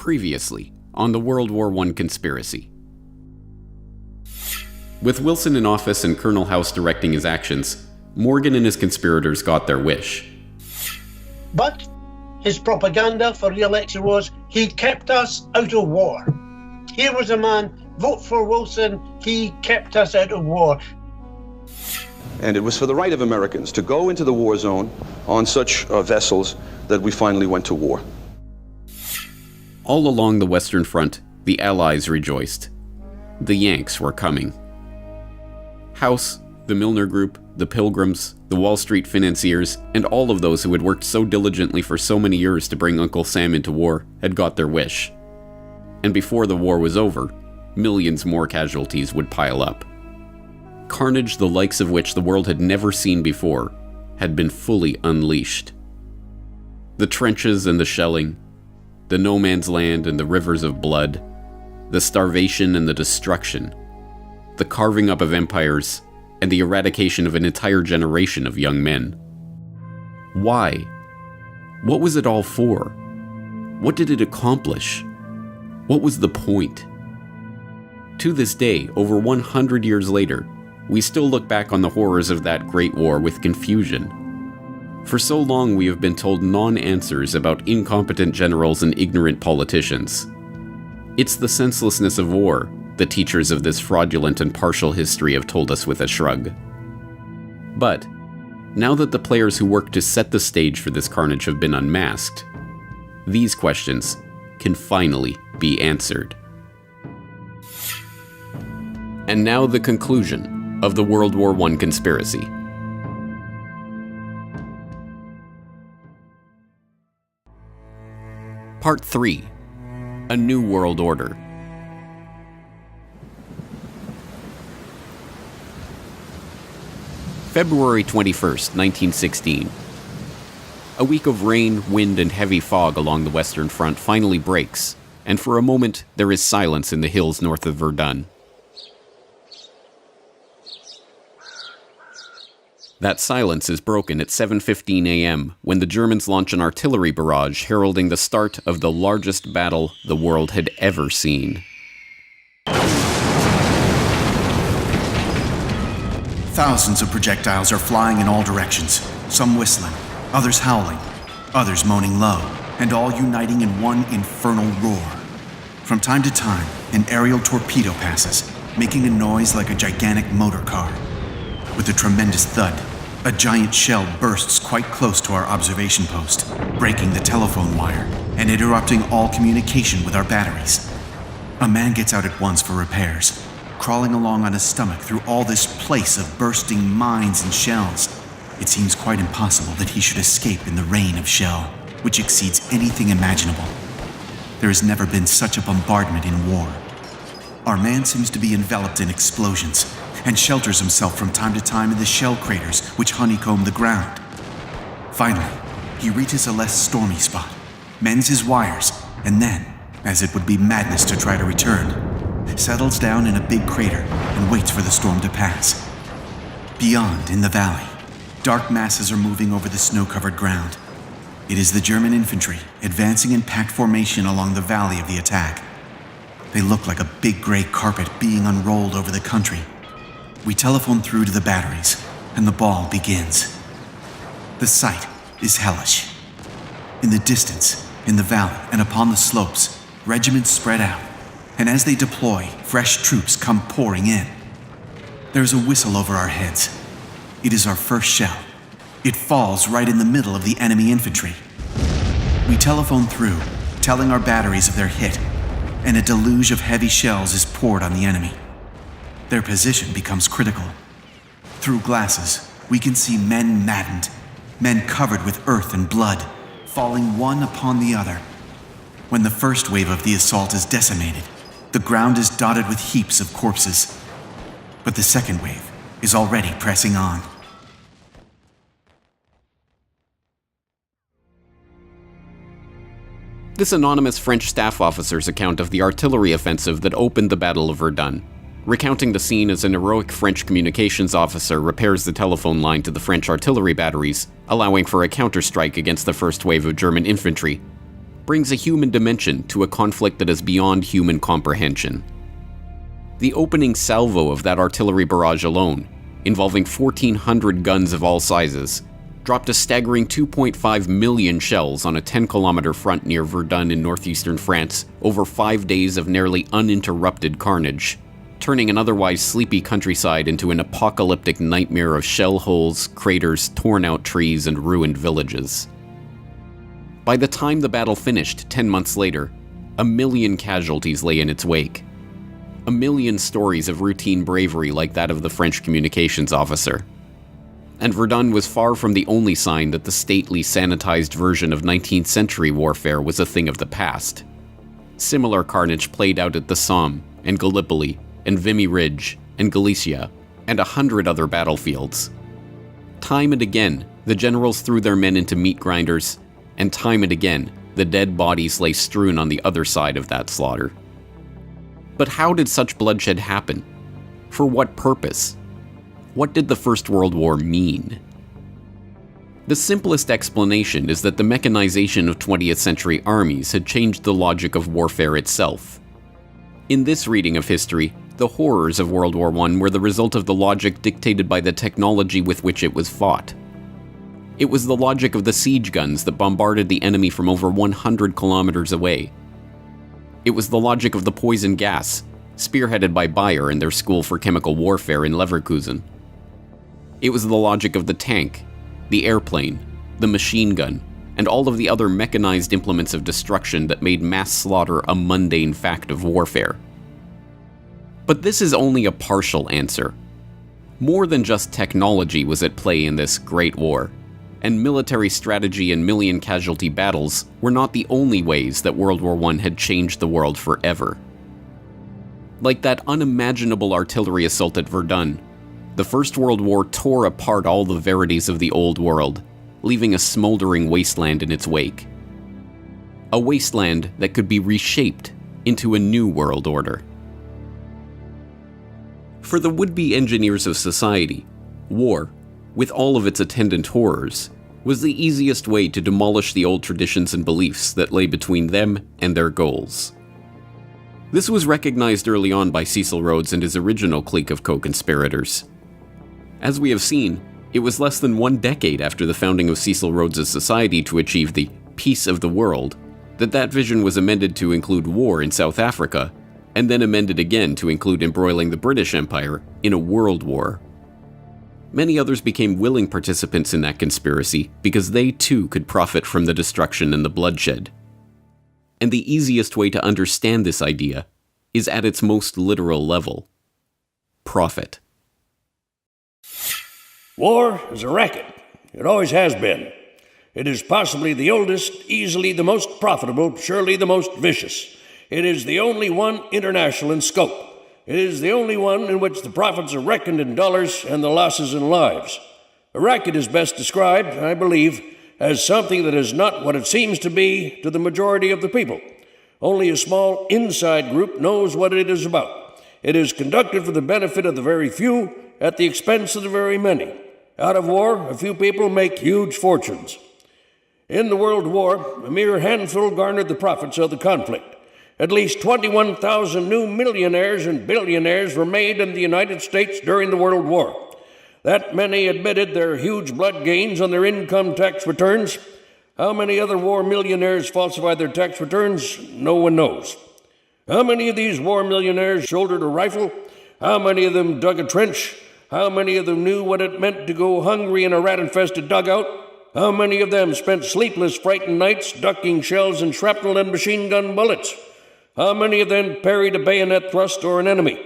Previously on the World War I conspiracy. With Wilson in office and Colonel House directing his actions, Morgan and his conspirators got their wish. But his propaganda for re-election was, he kept us out of war. Here was a man, vote for Wilson, he kept us out of war. And it was for the right of Americans to go into the war zone on such vessels that we finally went to war. All along the Western Front, the Allies rejoiced. The Yanks were coming. House, the Milner Group, the Pilgrims, the Wall Street financiers, and all of those who had worked so diligently for so many years to bring Uncle Sam into war had got their wish. And before the war was over, millions more casualties would pile up. Carnage the likes of which the world had never seen before had been fully unleashed. The trenches and the shelling, the no man's land and the rivers of blood, the starvation and the destruction, the carving up of empires, and the eradication of an entire generation of young men. Why? What was it all for? What did it accomplish? What was the point? To this day, over 100 years later, we still look back on the horrors of that great war with confusion. For so long we have been told non-answers about incompetent generals and ignorant politicians. It's the senselessness of war the teachers of this fraudulent and partial history have told us with a shrug. But, now that the players who worked to set the stage for this carnage have been unmasked, these questions can finally be answered. And now the conclusion of the World War I conspiracy. Part 3. A New World Order. February 21st, 1916. A week of rain, wind, and heavy fog along the Western Front finally breaks, and for a moment there is silence in the hills north of Verdun. That silence is broken at 7:15 a.m. when the Germans launch an artillery barrage heralding the start of the largest battle the world had ever seen. Thousands of projectiles are flying in all directions, some whistling, others howling, others moaning low, and all uniting in one infernal roar. From time to time, an aerial torpedo passes, making a noise like a gigantic motor car. With a tremendous thud, a giant shell bursts quite close to our observation post, breaking the telephone wire and interrupting all communication with our batteries. A man gets out at once for repairs, crawling along on his stomach through all this place of bursting mines and shells. It seems quite impossible that he should escape in the rain of shell, which exceeds anything imaginable. There has never been such a bombardment in war. Our man seems to be enveloped in explosions, and shelters himself from time to time in the shell craters which honeycomb the ground. Finally, he reaches a less stormy spot, mends his wires, and then, as it would be madness to try to return, settles down in a big crater and waits for the storm to pass. Beyond, in the valley, dark masses are moving over the snow-covered ground. It is the German infantry advancing in packed formation along the valley of the attack. They look like a big gray carpet being unrolled over the country. We telephone through to the batteries, and the ball begins. The sight is hellish. In the distance, in the valley, and upon the slopes, regiments spread out, and as they deploy, fresh troops come pouring in. There's a whistle over our heads. It is our first shell. It falls right in the middle of the enemy infantry. We telephone through, telling our batteries of their hit, and a deluge of heavy shells is poured on the enemy. Their position becomes critical. Through glasses, we can see men maddened, men covered with earth and blood, falling one upon the other. When the first wave of the assault is decimated, the ground is dotted with heaps of corpses. But the second wave is already pressing on. This anonymous French staff officer's account of the artillery offensive that opened the Battle of Verdun, recounting the scene as an heroic French communications officer repairs the telephone line to the French artillery batteries, allowing for a counterstrike against the first wave of German infantry, brings a human dimension to a conflict that is beyond human comprehension. The opening salvo of that artillery barrage alone, involving 1,400 guns of all sizes, dropped a staggering 2.5 million shells on a 10-kilometer front near Verdun in northeastern France over 5 days of nearly uninterrupted carnage, turning an otherwise sleepy countryside into an apocalyptic nightmare of shell holes, craters, torn-out trees, and ruined villages. By the time the battle finished 10 months later, 1 million casualties lay in its wake. 1 million stories of routine bravery like that of the French communications officer. And Verdun was far from the only sign that the stately, sanitized version of 19th century warfare was a thing of the past. Similar carnage played out at the Somme, and Gallipoli, and Vimy Ridge, and Galicia, and 100 other battlefields. Time and again, the generals threw their men into meat grinders, and time and again, the dead bodies lay strewn on the other side of that slaughter. But how did such bloodshed happen? For what purpose? What did the First World War mean? The simplest explanation is that the mechanization of 20th century armies had changed the logic of warfare itself. In this reading of history, the horrors of World War I were the result of the logic dictated by the technology with which it was fought. It was the logic of the siege guns that bombarded the enemy from over 100 kilometers away. It was the logic of the poison gas, spearheaded by Bayer and their School for Chemical Warfare in Leverkusen. It was the logic of the tank, the airplane, the machine gun, and all of the other mechanized implements of destruction that made mass slaughter a mundane fact of warfare. But this is only a partial answer. More than just technology was at play in this Great War, and military strategy and million-casualty battles were not the only ways that World War I had changed the world forever. Like that unimaginable artillery assault at Verdun, the First World War tore apart all the verities of the old world, leaving a smoldering wasteland in its wake. A wasteland that could be reshaped into a new world order. For the would-be engineers of society, war, with all of its attendant horrors, was the easiest way to demolish the old traditions and beliefs that lay between them and their goals. This was recognized early on by Cecil Rhodes and his original clique of co-conspirators. As we have seen, it was less than 1 decade after the founding of Cecil Rhodes' society to achieve the peace of the world that vision was amended to include war in South Africa, and then amended again to include embroiling the British Empire in a world war. Many others became willing participants in that conspiracy because they too could profit from the destruction and the bloodshed. And the easiest way to understand this idea is at its most literal level: profit. War is a racket. It always has been. It is possibly the oldest, easily the most profitable, surely the most vicious. It is the only one international in scope. It is the only one in which the profits are reckoned in dollars and the losses in lives. A racket is best described, I believe, as something that is not what it seems to be to the majority of the people. Only a small inside group knows what it is about. It is conducted for the benefit of the very few at the expense of the very many. Out of war, a few people make huge fortunes. In the World War, a mere handful garnered the profits of the conflict. At least 21,000 new millionaires and billionaires were made in the United States during the World War. That many admitted their huge blood gains on their income tax returns. How many other war millionaires falsified their tax returns? No one knows. How many of these war millionaires shouldered a rifle? How many of them dug a trench? How many of them knew what it meant to go hungry in a rat-infested dugout? How many of them spent sleepless, frightened nights ducking shells and shrapnel and machine gun bullets? How many of them parried a bayonet thrust or an enemy?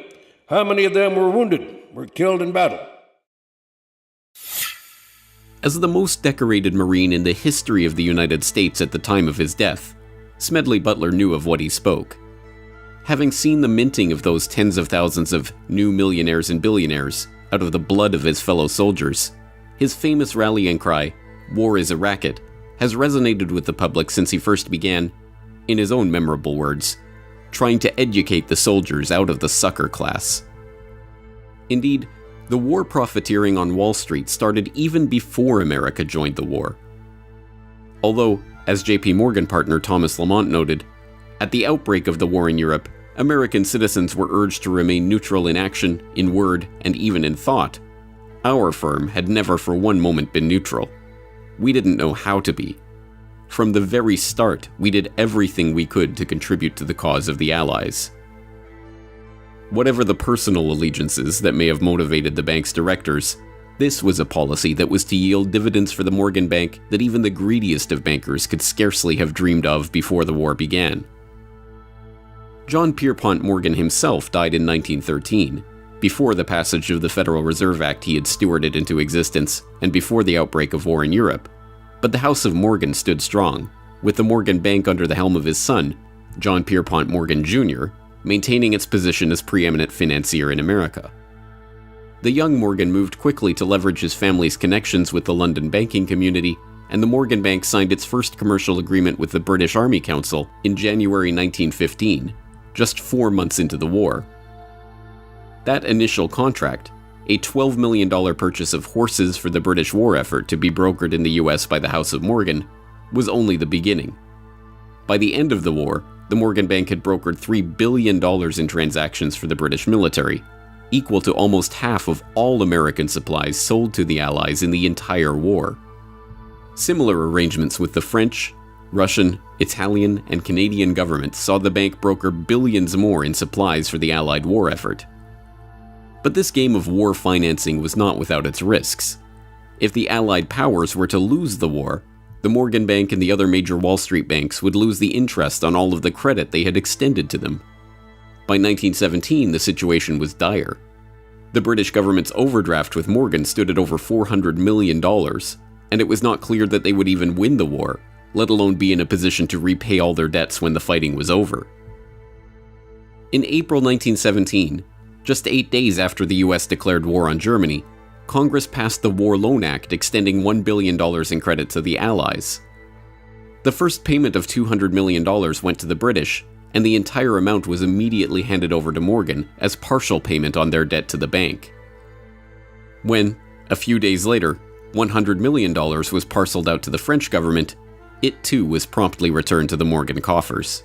How many of them were wounded, were killed in battle? As the most decorated Marine in the history of the United States at the time of his death, Smedley Butler knew of what he spoke. Having seen the minting of those tens of thousands of new millionaires and billionaires out of the blood of his fellow soldiers, his famous rallying cry, "War is a racket," has resonated with the public since he first began, in his own memorable words, trying to educate the soldiers out of the sucker class. Indeed, the war profiteering on Wall Street started even before America joined the war. Although, As JP Morgan partner Thomas Lamont noted, at the outbreak of the war in Europe, American citizens were urged to remain neutral in action, in word, and even in thought. Our firm had never for one moment been neutral. We didn't know how to be. From the very start, we did everything we could to contribute to the cause of the Allies. Whatever the personal allegiances that may have motivated the bank's directors, this was a policy that was to yield dividends for the Morgan Bank that even the greediest of bankers could scarcely have dreamed of before the war began. John Pierpont Morgan himself died in 1913, before the passage of the Federal Reserve Act he had stewarded into existence, and before the outbreak of war in Europe. But the House of Morgan stood strong, with the Morgan Bank under the helm of his son, John Pierpont Morgan Jr., maintaining its position as preeminent financier in America. The young Morgan moved quickly to leverage his family's connections with the London banking community, and the Morgan Bank signed its first commercial agreement with the British Army Council in January 1915, just 4 months into the war. That initial contract, a $12 million purchase of horses for the British war effort to be brokered in the US by the House of Morgan, was only the beginning. By the end of the war, the Morgan Bank had brokered $3 billion in transactions for the British military, equal to almost half of all American supplies sold to the Allies in the entire war. Similar arrangements with the French, Russian, Italian, and Canadian governments saw the bank broker billions more in supplies for the Allied war effort. But this game of war financing was not without its risks. If the Allied powers were to lose the war, the Morgan Bank and the other major Wall Street banks would lose the interest on all of the credit they had extended to them. By 1917, the situation was dire. The British government's overdraft with Morgan stood at over $400 million, and it was not clear that they would even win the war, let alone be in a position to repay all their debts when the fighting was over. In April 1917, just 8 days after the US declared war on Germany, Congress passed the War Loan Act extending $1 billion in credit to the Allies. The first payment of $200 million went to the British, and the entire amount was immediately handed over to Morgan as partial payment on their debt to the bank. When, a few days later, $100 million was parceled out to the French government, it too was promptly returned to the Morgan coffers.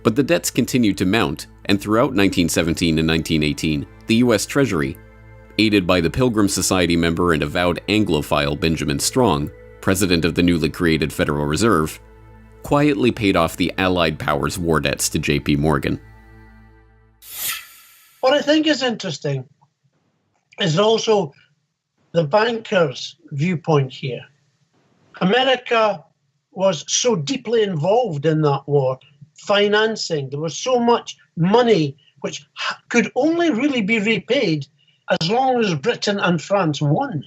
But the debts continued to mount, and throughout 1917 and 1918, the US Treasury, aided by the Pilgrim Society member and avowed Anglophile Benjamin Strong, president of the newly created Federal Reserve, quietly paid off the Allied powers' war debts to JP Morgan. What I think is interesting is also the bankers' viewpoint here. America was so deeply involved in that war, financing. There was so much money which could only really be repaid as long as Britain and France won.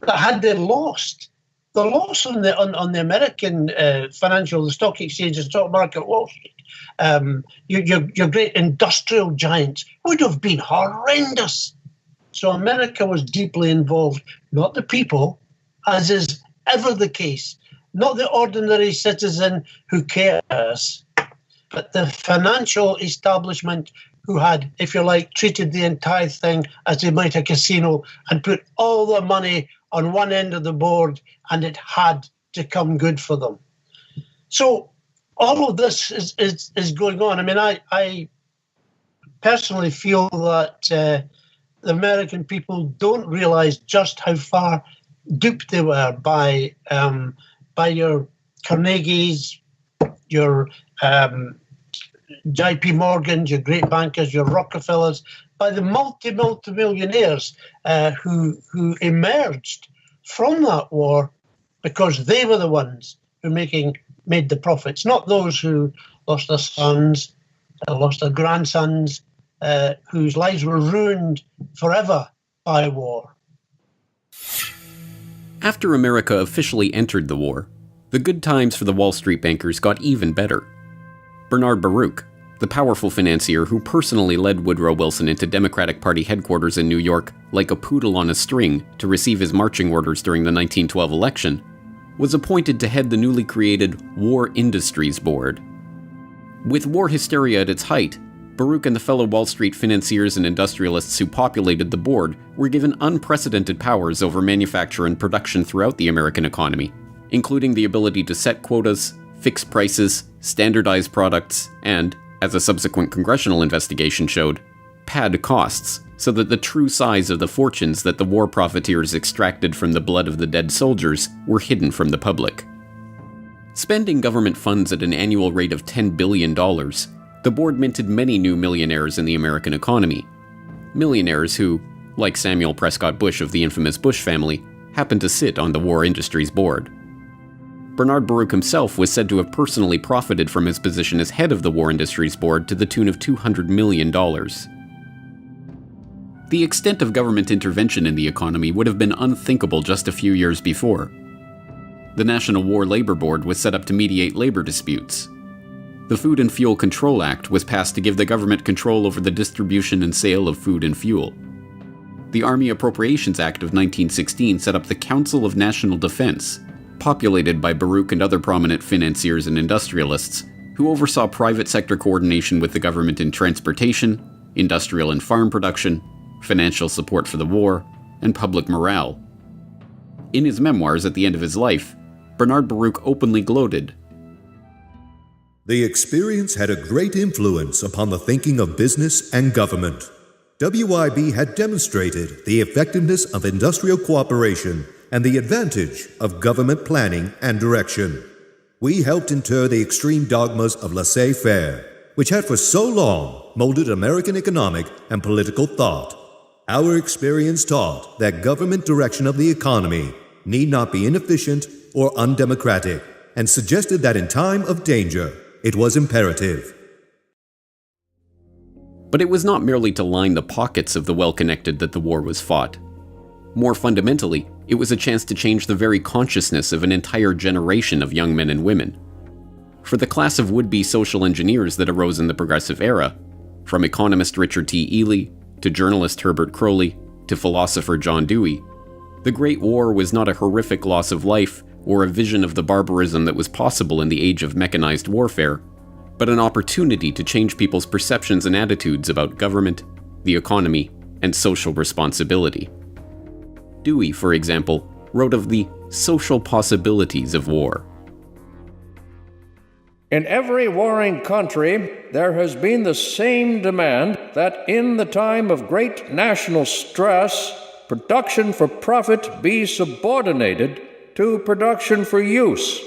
That had they lost, the loss on the American financial, the stock exchange, the stock market, Wall Street, your great industrial giants would have been horrendous. So America was deeply involved, not the people, as is ever the case, not the ordinary citizen who cares, but the financial establishment who had, if you like, treated the entire thing as they might a casino and put all the money on one end of the board, and it had to come good for them. So all of this is going on. I mean, I personally feel that the American people don't realize just how far duped they were by your Carnegies, your JP Morgans, your great bankers, your Rockefellers, by the multi-millionaires who emerged from that war because they were the ones who made the profits, not those who lost their sons, lost their grandsons, whose lives were ruined forever by war. After America officially entered the war, the good times for the Wall Street bankers got even better. Bernard Baruch, the powerful financier who personally led Woodrow Wilson into Democratic Party headquarters in New York like a poodle on a string to receive his marching orders during the 1912 election, was appointed to head the newly created War Industries Board. With war hysteria at its height, Baruch and the fellow Wall Street financiers and industrialists who populated the board were given unprecedented powers over manufacture and production throughout the American economy, including the ability to set quotas, fix prices, standardize products, and, as a subsequent congressional investigation showed, pad costs so that the true size of the fortunes that the war profiteers extracted from the blood of the dead soldiers were hidden from the public. Spending government funds at an annual rate of $10 billion, the board minted many new millionaires in the American economy. Millionaires who, like Samuel Prescott Bush of the infamous Bush family, happened to sit on the War Industries Board. Bernard Baruch himself was said to have personally profited from his position as head of the War Industries Board to the tune of $200 million. The extent of government intervention in the economy would have been unthinkable just a few years before. The National War Labor Board was set up to mediate labor disputes. The Food and Fuel Control Act was passed to give the government control over the distribution and sale of food and fuel. The Army Appropriations Act of 1916 set up the Council of National Defense, populated by Baruch and other prominent financiers and industrialists, who oversaw private sector coordination with the government in transportation, industrial and farm production, financial support for the war, and public morale. In his memoirs at the end of his life, Bernard Baruch openly gloated, "The experience had a great influence upon the thinking of business and government. WIB had demonstrated the effectiveness of industrial cooperation and the advantage of government planning and direction. We helped inter the extreme dogmas of laissez-faire, which had for so long molded American economic and political thought. Our experience taught that government direction of the economy need not be inefficient or undemocratic, and suggested that in time of danger, it was imperative." But it was not merely to line the pockets of the well-connected that the war was fought. More fundamentally, it was a chance to change the very consciousness of an entire generation of young men and women. For the class of would-be social engineers that arose in the Progressive Era, from economist Richard T. Ely, to journalist Herbert Croly, to philosopher John Dewey, the Great War was not a horrific loss of life or a vision of the barbarism that was possible in the age of mechanized warfare, but an opportunity to change people's perceptions and attitudes about government, the economy, and social responsibility. Dewey, for example, wrote of the social possibilities of war. In every warring country, there has been the same demand that in the time of great national stress, production for profit be subordinated to production for use.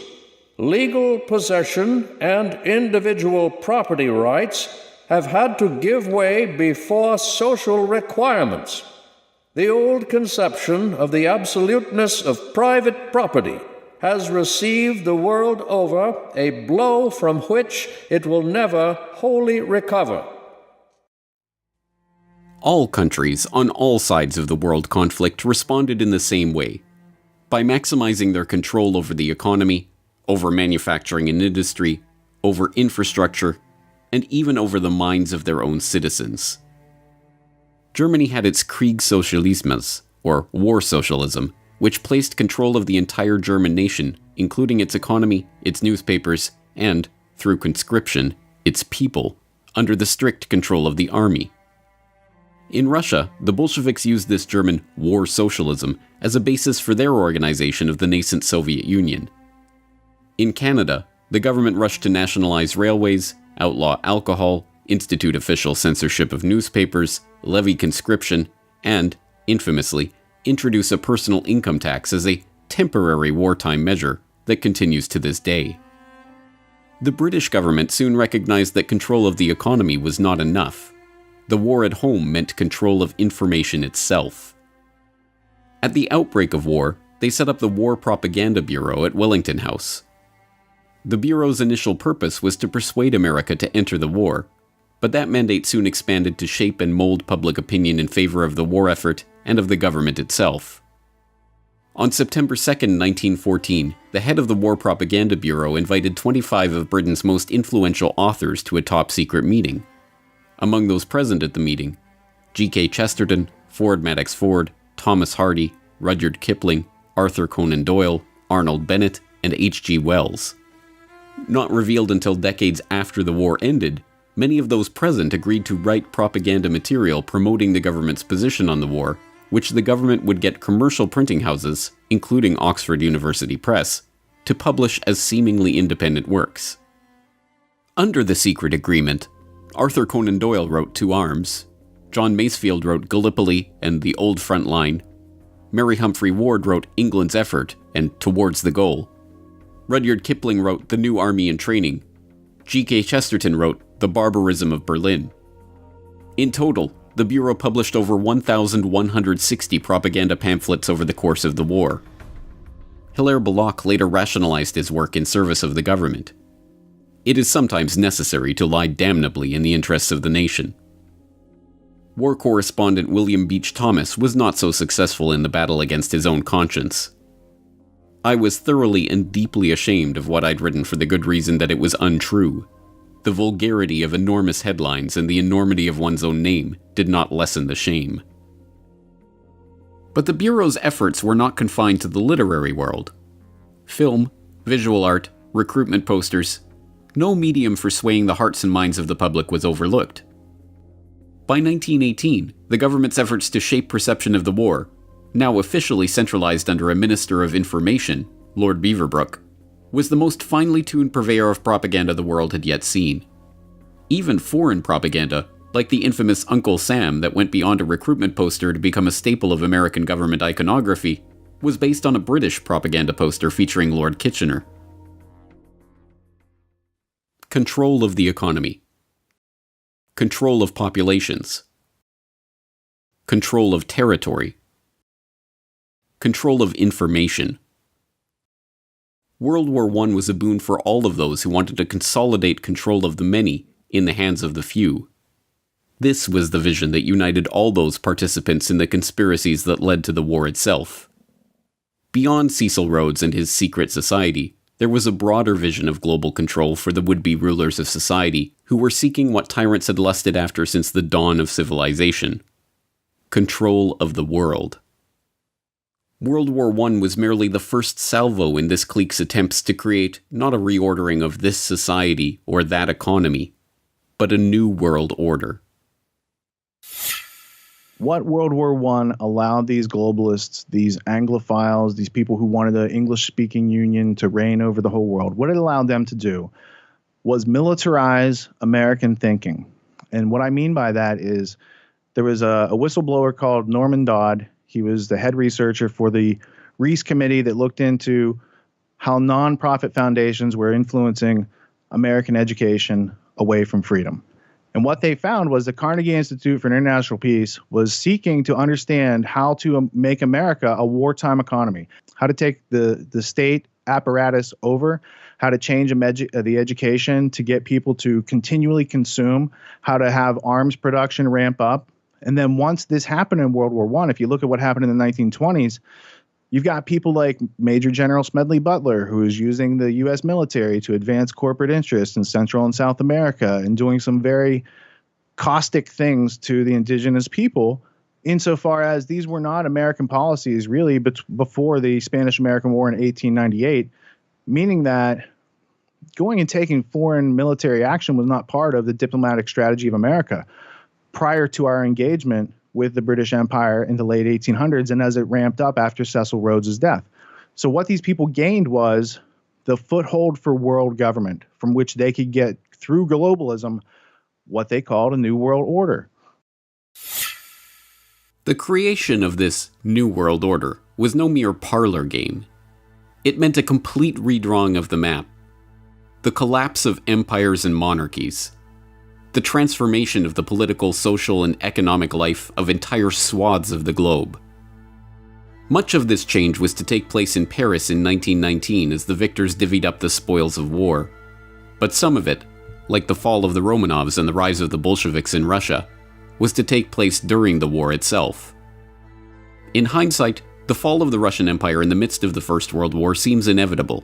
Legal possession and individual property rights have had to give way before social requirements. The old conception of the absoluteness of private property has received the world over a blow from which it will never wholly recover. All countries on all sides of the world conflict responded in the same way, by maximizing their control over the economy, over manufacturing and industry, over infrastructure, and even over the minds of their own citizens. Germany had its Kriegssozialismus, or war socialism, which placed control of the entire German nation, including its economy, its newspapers, and, through conscription, its people, under the strict control of the army. In Russia, the Bolsheviks used this German war socialism as a basis for their organization of the nascent Soviet Union. In Canada, the government rushed to nationalize railways, outlaw alcohol, institute official censorship of newspapers, levy conscription, and, infamously, introduce a personal income tax as a temporary wartime measure that continues to this day. The British government soon recognized that control of the economy was not enough. The war at home meant control of information itself. At the outbreak of war, they set up the War Propaganda Bureau at Wellington House. The Bureau's initial purpose was to persuade America to enter the war, but that mandate soon expanded to shape and mold public opinion in favor of the war effort and of the government itself. On September 2, 1914, the head of the War Propaganda Bureau invited 25 of Britain's most influential authors to a top-secret meeting. Among those present at the meeting, G.K. Chesterton, Ford Madox Ford, Thomas Hardy, Rudyard Kipling, Arthur Conan Doyle, Arnold Bennett, and H.G. Wells. Not revealed until decades after the war ended, many of those present agreed to write propaganda material promoting the government's position on the war, which the government would get commercial printing houses, including Oxford University Press, to publish as seemingly independent works. Under the secret agreement, Arthur Conan Doyle wrote To Arms, John Masefield wrote Gallipoli and The Old Front Line, Mary Humphrey Ward wrote England's Effort and Towards the Goal, Rudyard Kipling wrote The New Army in Training, G.K. Chesterton wrote The Barbarism of Berlin. In total, the Bureau published over 1,160 propaganda pamphlets over the course of the war. Hilaire Belloc later rationalized his work in service of the government. It is sometimes necessary to lie damnably in the interests of the nation. War correspondent William Beach Thomas was not so successful in the battle against his own conscience. I was thoroughly and deeply ashamed of what I'd written for the good reason that it was untrue. The vulgarity of enormous headlines and the enormity of one's own name did not lessen the shame. But the Bureau's efforts were not confined to the literary world. Film, visual art, recruitment posters, no medium for swaying the hearts and minds of the public was overlooked. By 1918, the government's efforts to shape perception of the war, now officially centralized under a Minister of Information, Lord Beaverbrook, was the most finely tuned purveyor of propaganda the world had yet seen. Even foreign propaganda, like the infamous Uncle Sam that went beyond a recruitment poster to become a staple of American government iconography, was based on a British propaganda poster featuring Lord Kitchener. Control of the economy. Control of populations. Control of territory. Control of information. World War I was a boon for all of those who wanted to consolidate control of the many in the hands of the few. This was the vision that united all those participants in the conspiracies that led to the war itself. Beyond Cecil Rhodes and his secret society, there was a broader vision of global control for the would-be rulers of society who were seeking what tyrants had lusted after since the dawn of civilization: control of the world. World War I was merely the first salvo in this clique's attempts to create not a reordering of this society or that economy, but a new world order. What World War I allowed these globalists, these Anglophiles, these people who wanted the English-speaking union to reign over the whole world, what it allowed them to do was militarize American thinking. And what I mean by that is there was a whistleblower called Norman Dodd. He was the head researcher for the Reese Committee that looked into how nonprofit foundations were influencing American education away from freedom. And what they found was the Carnegie Institute for International Peace was seeking to understand how to make America a wartime economy, how to take the state apparatus over, how to change the education to get people to continually consume, how to have arms production ramp up. And then once this happened in World War I, if you look at what happened in the 1920s, you've got people like Major General Smedley Butler, who is using the U.S. military to advance corporate interests in Central and South America and doing some very caustic things to the indigenous people, insofar as these were not American policies really before the Spanish-American War in 1898, meaning that going and taking foreign military action was not part of the diplomatic strategy of America prior to our engagement with the British Empire in the late 1800s and as it ramped up after Cecil Rhodes' death. So what these people gained was the foothold for world government, from which they could get, through globalism, what they called a new world order. The creation of this new world order was no mere parlor game. It meant a complete redrawing of the map, the collapse of empires and monarchies, the transformation of the political, social, and economic life of entire swaths of the globe. Much of this change was to take place in Paris in 1919 as the victors divvied up the spoils of war. But some of it, like the fall of the Romanovs and the rise of the Bolsheviks in Russia, was to take place during the war itself. In hindsight, the fall of the Russian Empire in the midst of the First World War seems inevitable.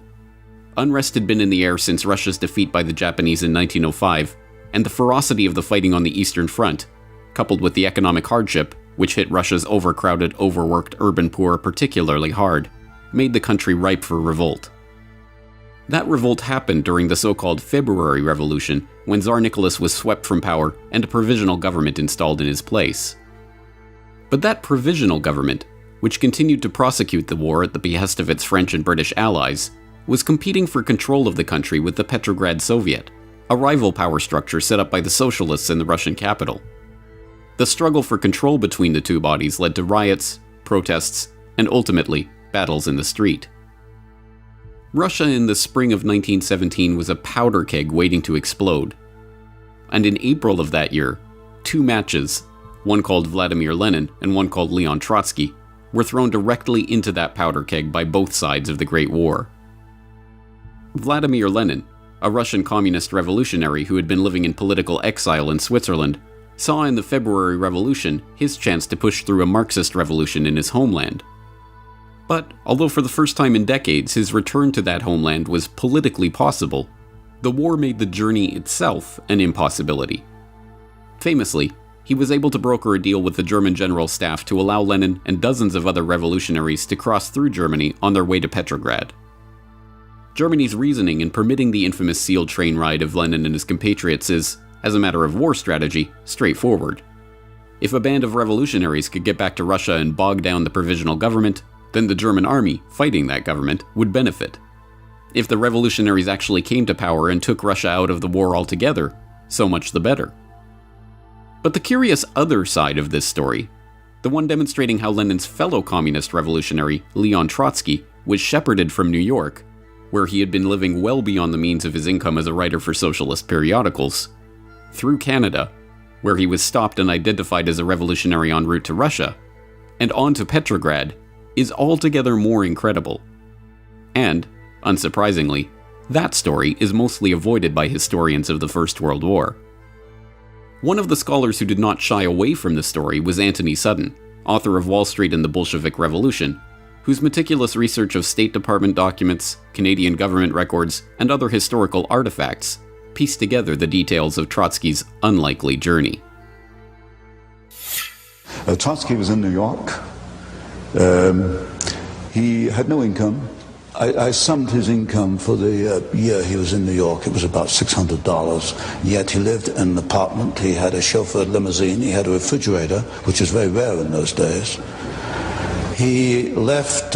Unrest had been in the air since Russia's defeat by the Japanese in 1905, and the ferocity of the fighting on the Eastern Front, coupled with the economic hardship, which hit Russia's overcrowded, overworked urban poor particularly hard, made the country ripe for revolt. That revolt happened during the so-called February Revolution, when Tsar Nicholas was swept from power and a provisional government installed in his place. But that provisional government, which continued to prosecute the war at the behest of its French and British allies, was competing for control of the country with the Petrograd Soviet, a rival power structure set up by the socialists in the Russian capital. The struggle for control between the two bodies led to riots, protests, and ultimately, battles in the street. Russia in the spring of 1917 was a powder keg waiting to explode. And in April of that year, two matches, one called Vladimir Lenin and one called Leon Trotsky, were thrown directly into that powder keg by both sides of the Great War. Vladimir Lenin, a Russian communist revolutionary who had been living in political exile in Switzerland, saw in the February Revolution his chance to push through a Marxist revolution in his homeland. But, although for the first time in decades his return to that homeland was politically possible, the war made the journey itself an impossibility. Famously, he was able to broker a deal with the German General Staff to allow Lenin and dozens of other revolutionaries to cross through Germany on their way to Petrograd. Germany's reasoning in permitting the infamous SEAL train ride of Lenin and his compatriots is, as a matter of war strategy, straightforward. If a band of revolutionaries could get back to Russia and bog down the provisional government, then the German army, fighting that government, would benefit. If the revolutionaries actually came to power and took Russia out of the war altogether, so much the better. But the curious other side of this story, the one demonstrating how Lenin's fellow communist revolutionary, Leon Trotsky, was shepherded from New York, where he had been living well beyond the means of his income as a writer for socialist periodicals, through Canada, where he was stopped and identified as a revolutionary en route to Russia, and on to Petrograd, is altogether more incredible. And, unsurprisingly, that story is mostly avoided by historians of the First World War. One of the scholars who did not shy away from the story was Anthony Sutton, author of Wall Street and the Bolshevik Revolution, whose meticulous research of State Department documents, Canadian government records, and other historical artifacts pieced together the details of Trotsky's unlikely journey. Trotsky was in New York. He had no income. I summed his income for the year he was in New York. It was about $600. Yet he lived in an apartment. He had a chauffeured limousine. He had a refrigerator, which was very rare in those days. He left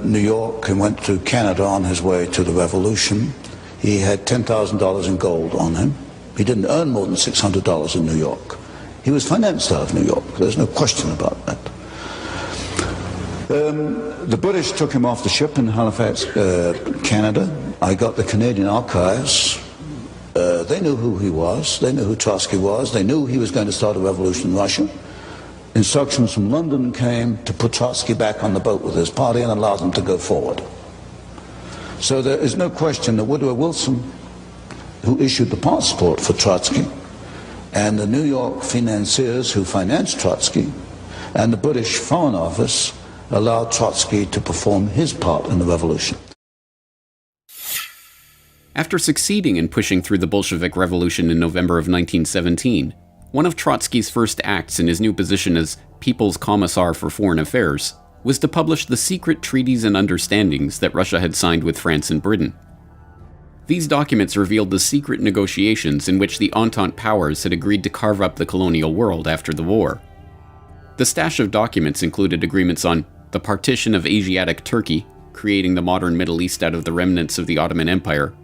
New York and went to Canada on his way to the revolution. He had $10,000 in gold on him. He didn't earn more than $600 in New York. He was financed out of New York. There's no question about that. The British took him off the ship in Halifax, Canada. I got the Canadian archives. They knew who he was. They knew who Trotsky was. They knew he was going to start a revolution in Russia. Instructions from London came to put Trotsky back on the boat with his party and allow them to go forward. So there is no question that Woodrow Wilson, who issued the passport for Trotsky, and the New York financiers who financed Trotsky, and the British Foreign Office allowed Trotsky to perform his part in the revolution. After succeeding in pushing through the Bolshevik Revolution in November of 1917, one of Trotsky's first acts in his new position as People's Commissar for Foreign Affairs was to publish the secret treaties and understandings that Russia had signed with France and Britain. These documents revealed the secret negotiations in which the Entente powers had agreed to carve up the colonial world after the war. The stash of documents included agreements on the partition of Asiatic Turkey, creating the modern Middle East out of the remnants of the Ottoman Empire,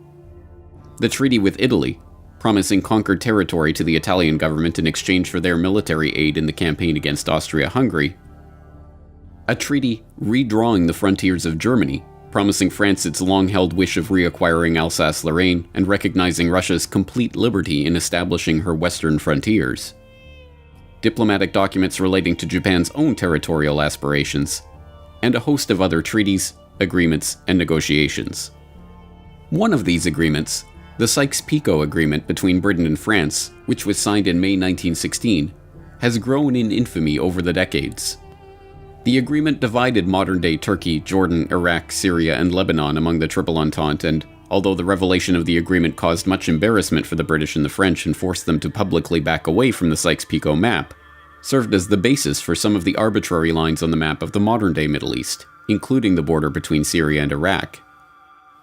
the treaty with Italy, promising conquered territory to the Italian government in exchange for their military aid in the campaign against Austria-Hungary, a treaty redrawing the frontiers of Germany, promising France its long-held wish of reacquiring Alsace-Lorraine and recognizing Russia's complete liberty in establishing her western frontiers, diplomatic documents relating to Japan's own territorial aspirations, and a host of other treaties, agreements, and negotiations. One of these agreements, the Sykes-Picot Agreement between Britain and France, which was signed in May 1916, has grown in infamy over the decades. The agreement divided modern-day Turkey, Jordan, Iraq, Syria, and Lebanon among the Triple Entente, and although the revelation of the agreement caused much embarrassment for the British and the French and forced them to publicly back away from the Sykes-Picot map, served as the basis for some of the arbitrary lines on the map of the modern-day Middle East, including the border between Syria and Iraq.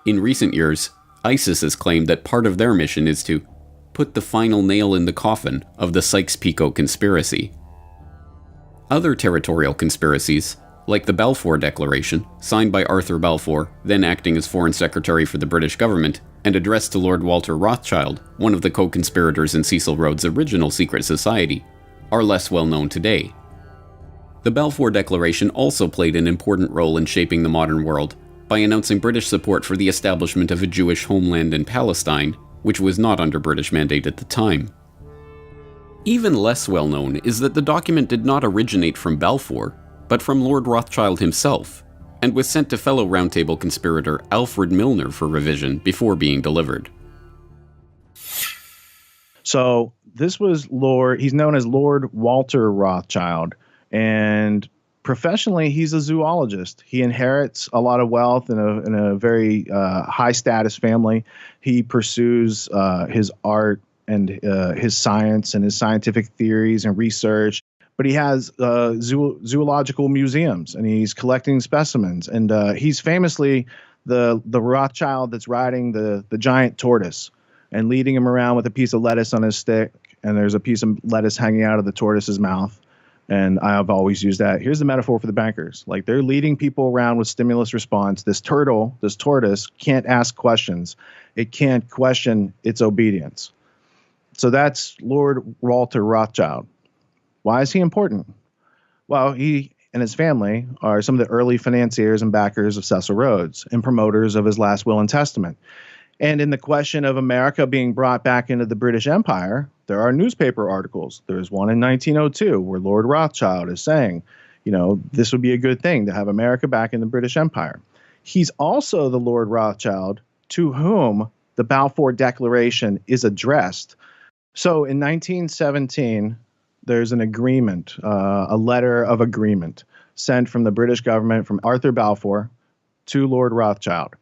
In recent years, ISIS has claimed that part of their mission is to put the final nail in the coffin of the Sykes-Picot conspiracy. Other territorial conspiracies, like the Balfour Declaration, signed by Arthur Balfour, then acting as Foreign Secretary for the British government, and addressed to Lord Walter Rothschild, one of the co-conspirators in Cecil Rhodes' original secret society, are less well known today. The Balfour Declaration also played an important role in shaping the modern world by announcing British support for the establishment of a Jewish homeland in Palestine, which was not under British mandate at the time. Even less well known is that the document did not originate from Balfour, but from Lord Rothschild himself, and was sent to fellow Round Table conspirator Alfred Milner for revision before being delivered. So this was he's known as Lord Walter Rothschild, and professionally he's a zoologist. He inherits a lot of wealth in a very high status family. He pursues his art and his science and his scientific theories and research. But he has zoological museums, and he's collecting specimens. And he's famously the Rothschild that's riding the giant tortoise and leading him around with a piece of lettuce on his stick. And there's a piece of lettuce hanging out of the tortoise's mouth. And I've always used that. Here's the metaphor for the bankers. Like, they're leading people around with stimulus response. This tortoise can't ask questions. It can't question its obedience. So that's Lord Walter Rothschild. Why is he important? Well, he and his family are some of the early financiers and backers of Cecil Rhodes and promoters of his last will and testament. And in the question of America being brought back into the British Empire, there are newspaper articles. There's one in 1902 where Lord Rothschild is saying, this would be a good thing to have America back in the British Empire. He's also the Lord Rothschild to whom the Balfour Declaration is addressed. So in 1917, there's an agreement, a letter of agreement sent from the British government from Arthur Balfour to Lord Rothschild.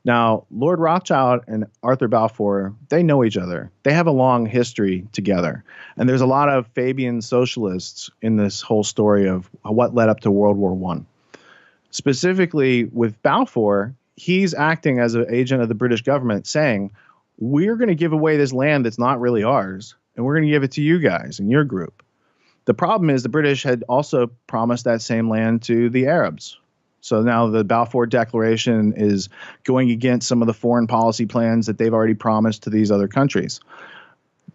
Now, Lord Rothschild and Arthur Balfour, they know each other. They have a long history together. And there's a lot of Fabian socialists in this whole story of what led up to World War I. Specifically with Balfour, he's acting as an agent of the British government saying, we're going to give away this land that's not really ours, and we're going to give it to you guys and your group. The problem is the British had also promised that same land to the Arabs. So now the Balfour Declaration is going against some of the foreign policy plans that they've already promised to these other countries.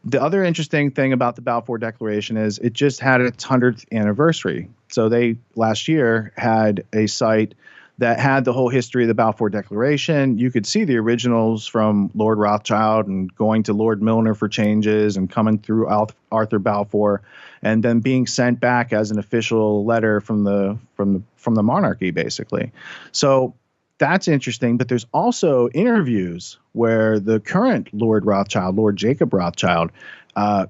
The other interesting thing about the Balfour Declaration is it just had its 100th anniversary. So they last year had a site that had the whole history of the Balfour Declaration. You could see the originals from Lord Rothschild and going to Lord Milner for changes and coming through Arthur Balfour and then being sent back as an official letter from the monarchy, basically. So that's interesting. But there's also interviews where the current Lord Rothschild, Lord Jacob Rothschild,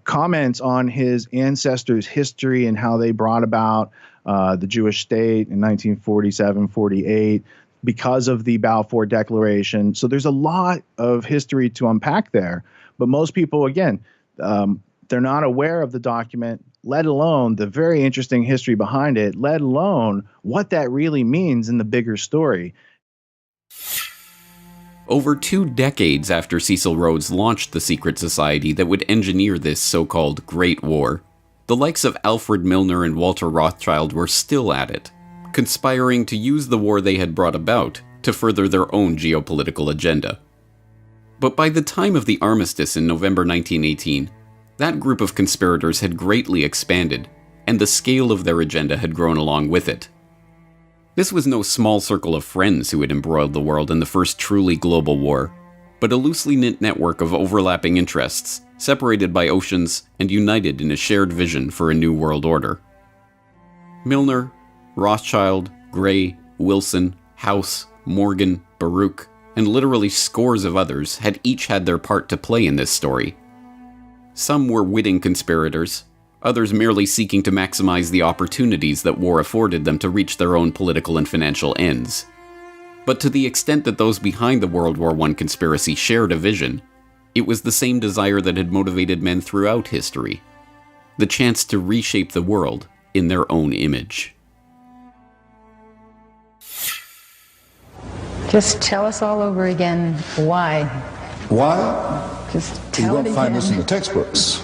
comments on his ancestors' history and how they brought about the Jewish state in 1947-48 because of the Balfour Declaration. So there's a lot of history to unpack there. But most people, again, they're not aware of the document, let alone the very interesting history behind it, let alone what that really means in the bigger story. Over 2 decades after Cecil Rhodes launched the secret society that would engineer this so-called Great War, the likes of Alfred Milner and Walter Rothschild were still at it, conspiring to use the war they had brought about to further their own geopolitical agenda. But by the time of the armistice in November 1918, that group of conspirators had greatly expanded, and the scale of their agenda had grown along with it. This was no small circle of friends who had embroiled the world in the first truly global war, but a loosely knit network of overlapping interests, separated by oceans and united in a shared vision for a new world order. Milner, Rothschild, Gray, Wilson, House, Morgan, Baruch, and literally scores of others had each had their part to play in this story. Some were witting conspirators, others merely seeking to maximize the opportunities that war afforded them to reach their own political and financial ends. But to the extent that those behind the World War I conspiracy shared a vision, it was the same desire that had motivated men throughout history: the chance to reshape the world in their own image. Just tell us all over again why. Why? Just You tell won't it find again. this in the textbooks.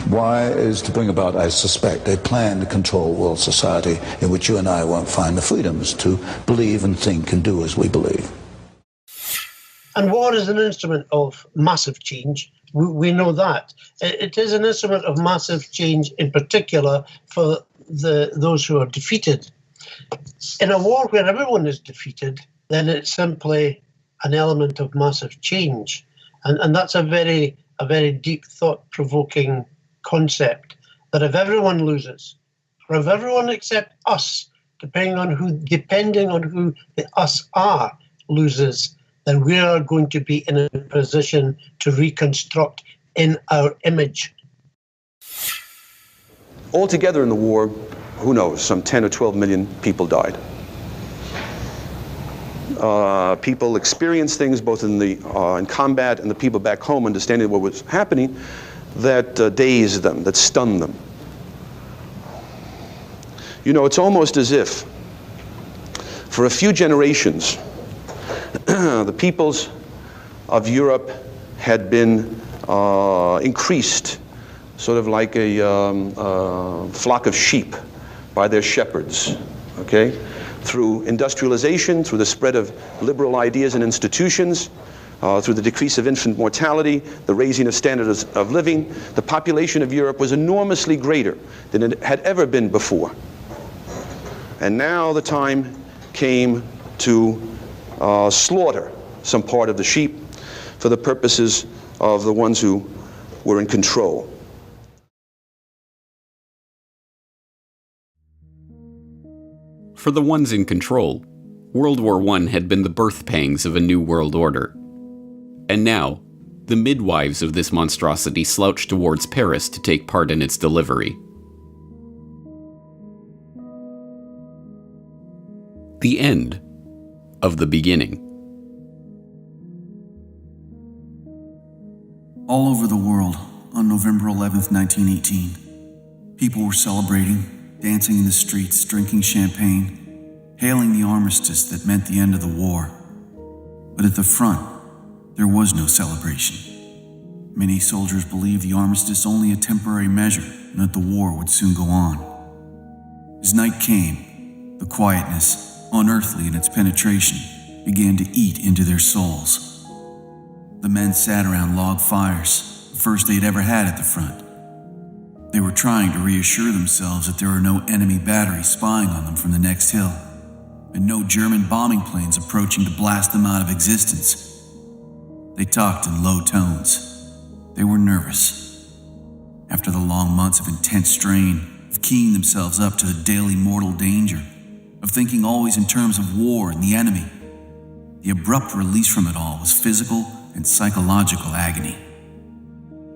Why is to bring about, I suspect, a plan to control world society in which you and I won't find the freedoms to believe and think and do as we believe. And war is an instrument of massive change. We know that. It is an instrument of massive change, in particular for those who are defeated. In a war where everyone is defeated, then it's simply an element of massive change. And that's a very deep, thought-provoking concept, that if everyone loses, or if everyone except us, depending on who the us are, loses, then we are going to be in a position to reconstruct in our image. Altogether in the war, who knows, some 10 or 12 million people died. People experienced things both in combat, and the people back home understanding what was happening, that dazed them, that stunned them. You know, it's almost as if for a few generations the peoples of Europe had been increased, sort of like a flock of sheep by their shepherds, okay? Through industrialization, through the spread of liberal ideas and institutions, through the decrease of infant mortality, the raising of standards of living, the population of Europe was enormously greater than it had ever been before. And now the time came to slaughter some part of the sheep for the purposes of the ones who were in control. For the ones in control, World War I had been the birth pangs of a new world order. And now, the midwives of this monstrosity slouched towards Paris to take part in its delivery. The end of the beginning. All over the world, on November 11th, 1918, people were celebrating, dancing in the streets, drinking champagne, hailing the armistice that meant the end of the war. But at the front, there was no celebration. Many soldiers believed the armistice only a temporary measure and that the war would soon go on. As night came, the quietness, unearthly in its penetration, began to eat into their souls. The men sat around log fires, the first they'd ever had at the front. They were trying to reassure themselves that there were no enemy batteries spying on them from the next hill, and no German bombing planes approaching to blast them out of existence. They talked in low tones. They were nervous. After the long months of intense strain, of keying themselves up to the daily mortal danger, of thinking always in terms of war and the enemy, the abrupt release from it all was physical and psychological agony.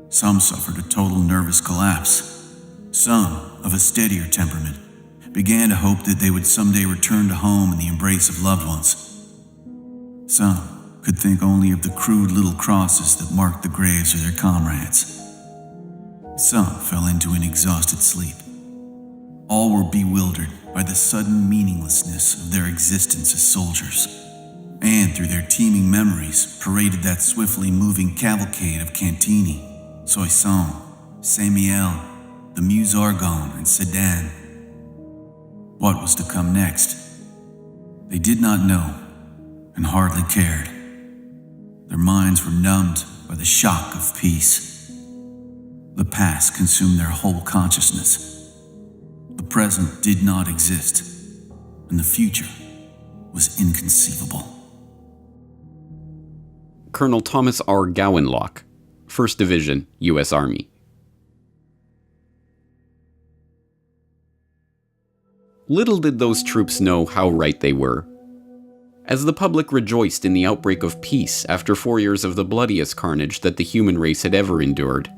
Some suffered a total nervous collapse. Some, of a steadier temperament, began to hope that they would someday return to home in the embrace of loved ones. Some could think only of the crude little crosses that marked the graves of their comrades. Some fell into an exhausted sleep. All were bewildered by the sudden meaninglessness of their existence as soldiers, and through their teeming memories paraded that swiftly moving cavalcade of Cantini, Soissons, Saint-Mihiel, the Meuse Argonne, and Sedan. What was to come next? They did not know, and hardly cared. Their minds were numbed by the shock of peace. The past consumed their whole consciousness. The present did not exist, and the future was inconceivable. Colonel Thomas R. Gowanlock, 1st Division, U.S. Army. Little did those troops know how right they were. As the public rejoiced in the outbreak of peace after 4 years of the bloodiest carnage that the human race had ever endured,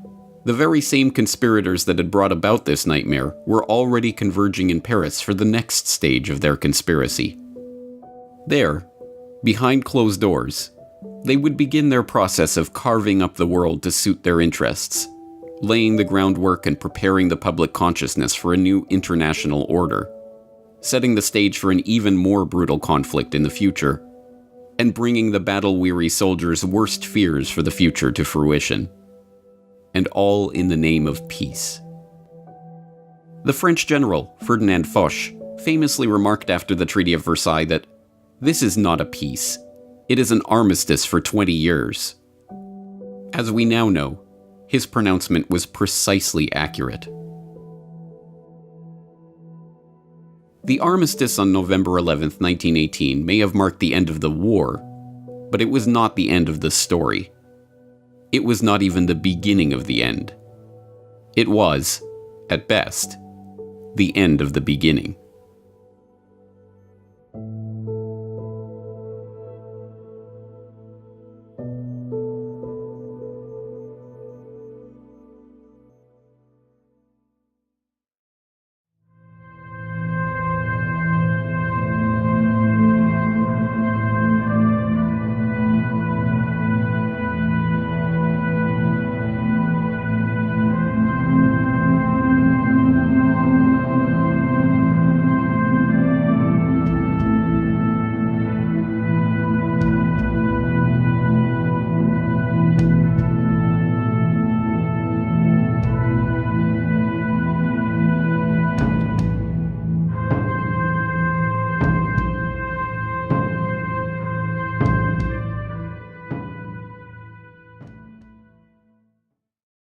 the very same conspirators that had brought about this nightmare were already converging in Paris for the next stage of their conspiracy. There, behind closed doors, they would begin their process of carving up the world to suit their interests, laying the groundwork and preparing the public consciousness for a new international order, setting the stage for an even more brutal conflict in the future, and bringing the battle-weary soldiers' worst fears for the future to fruition. and all in the name of peace. The French general, Ferdinand Foch, famously remarked after the Treaty of Versailles that, "This is not a peace. It is an armistice for 20 years. As we now know, his pronouncement was precisely accurate. The armistice on November 11, 1918 may have marked the end of the war, but it was not the end of the story. It was not even the beginning of the end. It was, at best, the end of the beginning.